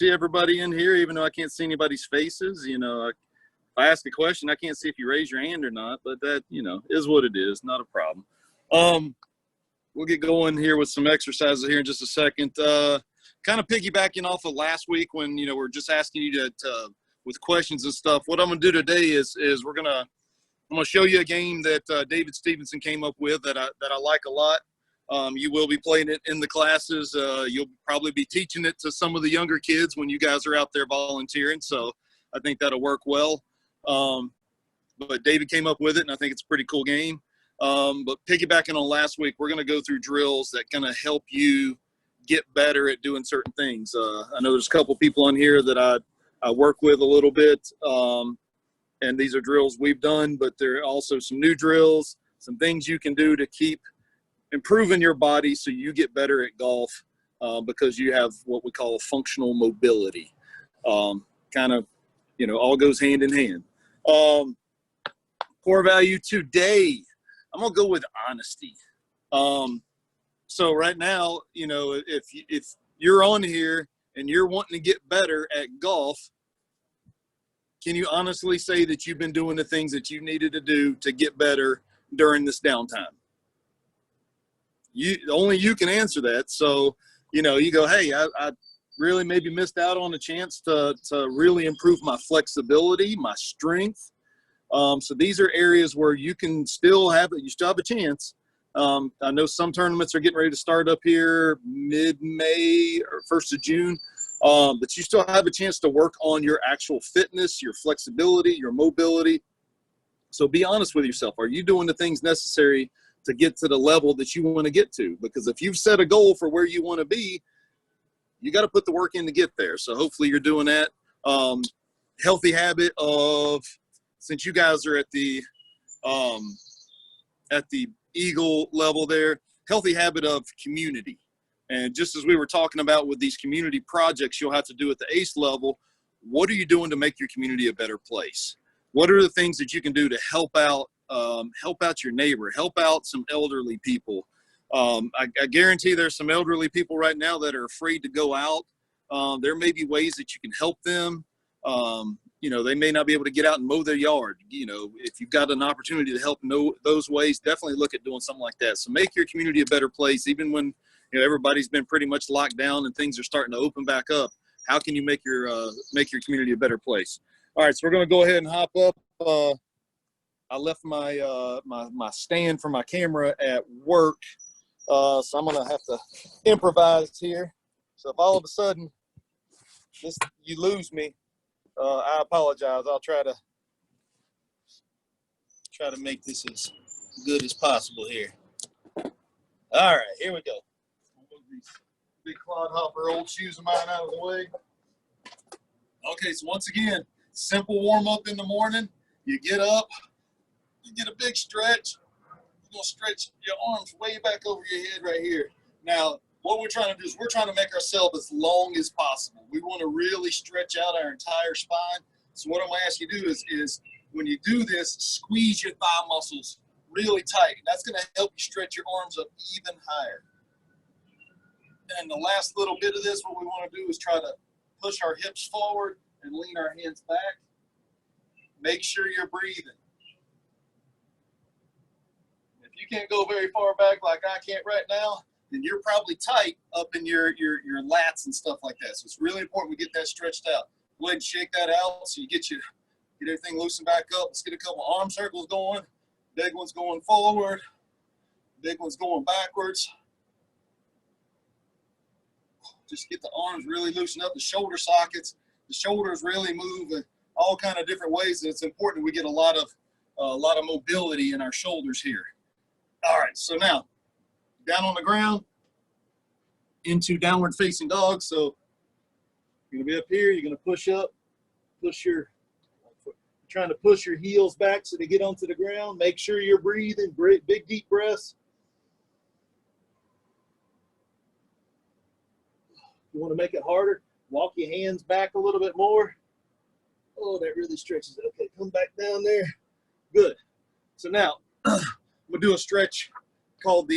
see everybody in here, even though I can't see anybody's faces. If I ask a question, I can't see if you raise your hand or not, but that, is what it is. Not a problem. We'll get going here with some exercises here in just a second. Kind of piggybacking off of last week when, we're just asking you to with questions and stuff. What I'm going to do today is I'm going to show you a game that David Stevenson came up with that I like a lot. You will be playing it in the classes. You'll probably be teaching it to some of the younger kids when you guys are out there volunteering. So I think that'll work well. But David came up with it, and I think it's a pretty cool game. But piggybacking on last week, we're going to go through drills that kind of help you get better at doing certain things. I know there's a couple people on here that I work with a little bit, and these are drills we've done, but there are also some new drills, some things you can do to keep improving your body so you get better at golf because you have what we call functional mobility. Kind of, all goes hand in hand. Core value today, I'm going to go with honesty. So right now, if you're on here and you're wanting to get better at golf, can you honestly say that you've been doing the things that you needed to do to get better during this downtime? Only you can answer that. So, you go, hey, I really maybe missed out on a chance to really improve my flexibility, my strength. So these are areas where you still have a chance. I know some tournaments are getting ready to start up here mid-May or 1st of June, but you still have a chance to work on your actual fitness, your flexibility, your mobility. So be honest with yourself. Are you doing the things necessary to get to the level that you want to get to? Because if you've set a goal for where you want to be, you got to put the work in to get there. So hopefully you're doing that. Healthy habit of, since you guys are at the Eagle level there, healthy habit of community. And just as we were talking about with these community projects you'll have to do at the ACE level, what are you doing to make your community a better place? What are the things that you can do to help out your neighbor, help out some elderly people? I guarantee there's some elderly people right now that are afraid to go out. There may be ways that you can help them. They may not be able to get out and mow their yard. If you've got an opportunity to help know those ways, definitely look at doing something like that. So make your community a better place, even when everybody's been pretty much locked down and things are starting to open back up. How can you make your community a better place? All right, so we're going to go ahead and hop up. I left my my stand for my camera at work, so I'm going to have to improvise here. So if all of a sudden you lose me, I apologize. I'll try to make this as good as possible here. All right, here we go. Move these big clodhopper old shoes of mine out of the way. Okay, so once again, simple warm up in the morning. You get up, you get a big stretch. You're gonna stretch your arms way back over your head right here. Now, what we're trying to do is we're trying to make ourselves as long as possible. We want to really stretch out our entire spine. So what I'm going to ask you to do is when you do this, squeeze your thigh muscles really tight. That's going to help you stretch your arms up even higher. And the last little bit of this, what we want to do is try to push our hips forward and lean our hands back. Make sure you're breathing. If you can't go very far back like I can't right now, then you're probably tight up in your lats and stuff like that. So it's really important we get that stretched out. Go ahead and shake that out so you get everything loosened back up. Let's get a couple arm circles going. Big one's going forward. Big one's going backwards. Just get the arms really loosened up, the shoulder sockets. The shoulders really move in all kind of different ways. And it's important we get a lot of mobility in our shoulders here. All right, so now down on the ground into downward facing dog. So you're gonna be up here, you're gonna push up, trying to push your heels back so they get onto the ground. Make sure you're breathing, big deep breaths. You wanna make it harder, walk your hands back a little bit more. Oh, that really stretches it. Okay, come back down there. Good. So now we'll do a stretch called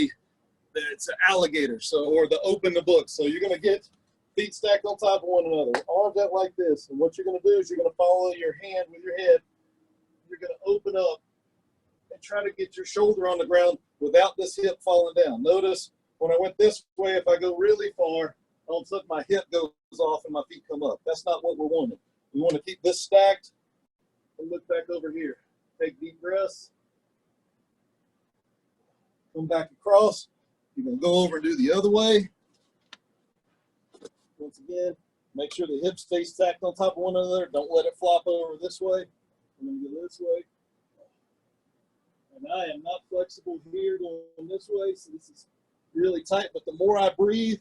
it's an alligator, or the open the book. So you're gonna get Feet stacked on top of one another. Arms out like this. And what you're going to do is you're going to follow your hand with your head. You're going to open up and try to get your shoulder on the ground without this hip falling down. Notice when I went this way, if I go really far, all of a sudden my hip goes off and my feet come up. That's not what we're wanting. We want to keep this stacked and look back over here. Take deep breaths. Come back across. You're going to go over and do the other way. Once again, make sure the hips stay stacked on top of one another. Don't let it flop over this way. I'm going to go this way. And I am not flexible here going this way, so this is really tight. But the more I breathe,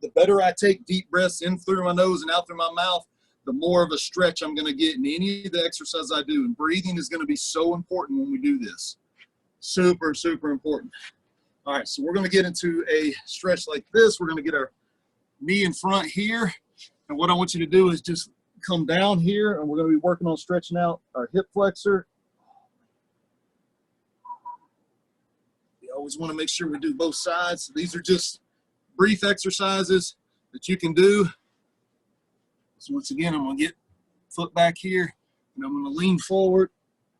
the better I take deep breaths in through my nose and out through my mouth, the more of a stretch I'm going to get in any of the exercise I do. And breathing is going to be so important when we do this. Super, super important. All right, so we're going to get into a stretch like this. We're going to get our knee in front here. And what I want you to do is just come down here, and we're going to be working on stretching out our hip flexor. You always want to make sure we do both sides. These are just brief exercises that you can do. So once again, I'm going to get foot back here, and I'm going to lean forward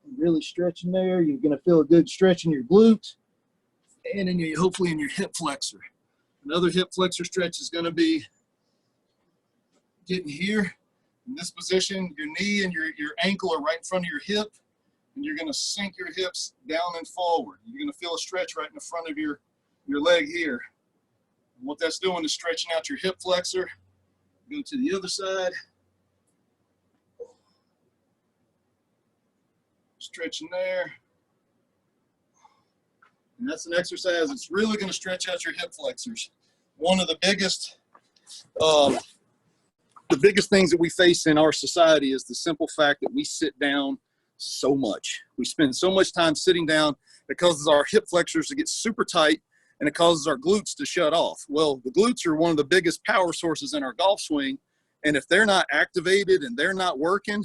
and really stretch in there. You're going to feel a good stretch in your glutes and in your, hopefully in your hip flexor. Another hip flexor stretch is going to be getting here in this position. Your knee and your ankle are right in front of your hip, and you're going to sink your hips down and forward. You're going to feel a stretch right in the front of your leg here. And what that's doing is stretching out your hip flexor. Go to the other side. Stretching there. And that's an exercise that's really going to stretch out your hip flexors. One of the biggest things that we face in our society is the simple fact that we sit down so much. We spend so much time sitting down. It causes our hip flexors to get super tight, and it causes our glutes to shut off. Well, the glutes are one of the biggest power sources in our golf swing, and if they're not activated and they're not working,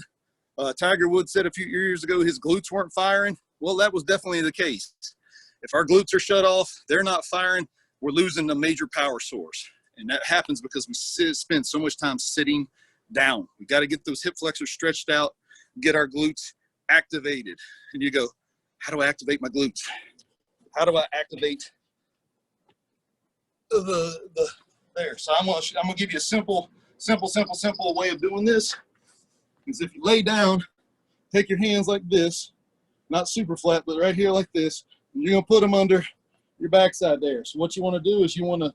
Tiger Woods said a few years ago his glutes weren't firing. Well, that was definitely the case. If our glutes are shut off, they're not firing, we're losing a major power source. And that happens because we spend so much time sitting down. We got to get those hip flexors stretched out, get our glutes activated. And you go, how do I activate my glutes? How do I activate there? So I'm gonna give you a simple way of doing this. Is if you lay down, take your hands like this, not super flat, but right here like this, and you're gonna put them under your backside there. So what you want to do is you want to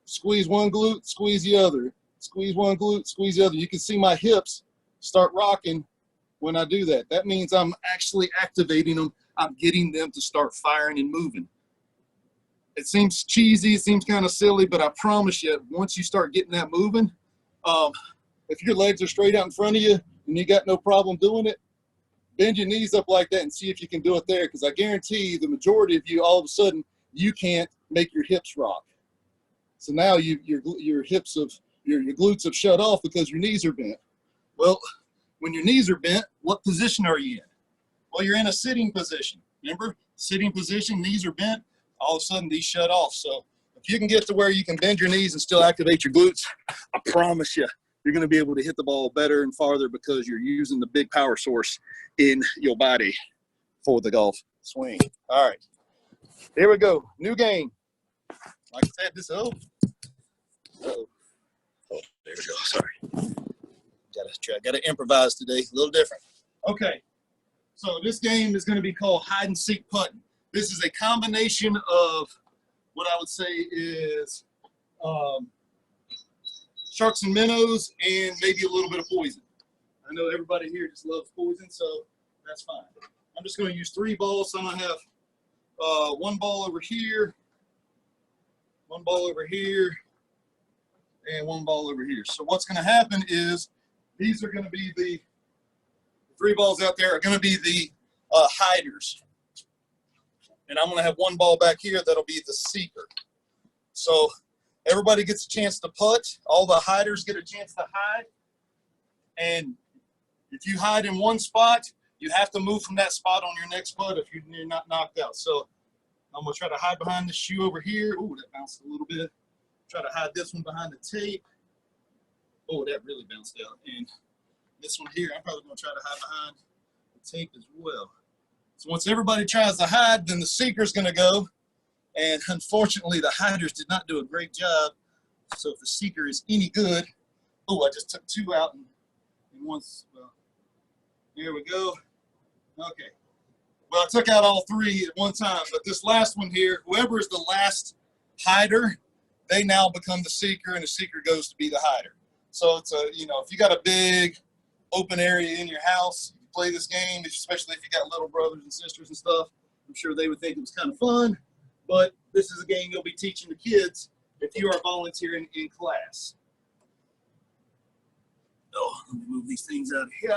squeeze one glute, squeeze the other, squeeze one glute, squeeze the other. You can see my hips start rocking when I do that. That means I'm actually activating them. I'm getting them to start firing and moving. It seems cheesy, it seems kind of silly, but I promise you, once you start getting that moving, if your legs are straight out in front of you and you got no problem doing it, bend your knees up like that and see if you can do it there, because I guarantee the majority of you, all of a sudden, you can't make your hips rock. So now your hips of your glutes have shut off because your knees are bent. Well, when your knees are bent, what position are you in? Well, you're in a sitting position. Remember, sitting position, knees are bent. All of a sudden, these shut off. So if you can get to where you can bend your knees and still activate your glutes, I promise you, you're going to be able to hit the ball better and farther because you're using the big power source in your body for the golf swing. All right, here we go. New game. Like I said, this oh, there we go. Sorry, gotta improvise today. A little different. Okay, so this game is going to be called hide and seek putting. This is a combination of what I would say is sharks and minnows and maybe a little bit of poison. I know everybody here just loves poison, so that's fine. I'm just going to use 3 balls. So I'm going to have one ball over here, one ball over here, and one ball over here. So what's going to happen is these are going to be the 3 balls out there are going to be the hiders. And I'm going to have one ball back here that'll be the seeker. So everybody gets a chance to putt. All the hiders get a chance to hide. And if you hide in one spot, you have to move from that spot on your next putt if you're not knocked out. So I'm going to try to hide behind this shoe over here. Ooh, that bounced a little bit. Try to hide this one behind the tape. Oh, that really bounced out. And this one here, I'm probably going to try to hide behind the tape as well. So once everybody tries to hide, then the seeker's going to go. And unfortunately, the hiders did not do a great job. So if the seeker is any good, oh, I just took two out and once, well, here we go. Okay. Well, I took out all three at one time, but this last one here, whoever is the last hider, they now become the seeker, and the seeker goes to be the hider. So it's a, you know, if you got a big open area in your house, you play this game, especially if you got little brothers and sisters and stuff, I'm sure they would think it was kind of fun, but this is a game you'll be teaching the kids if you are volunteering in class. Oh, let me move these things out of here.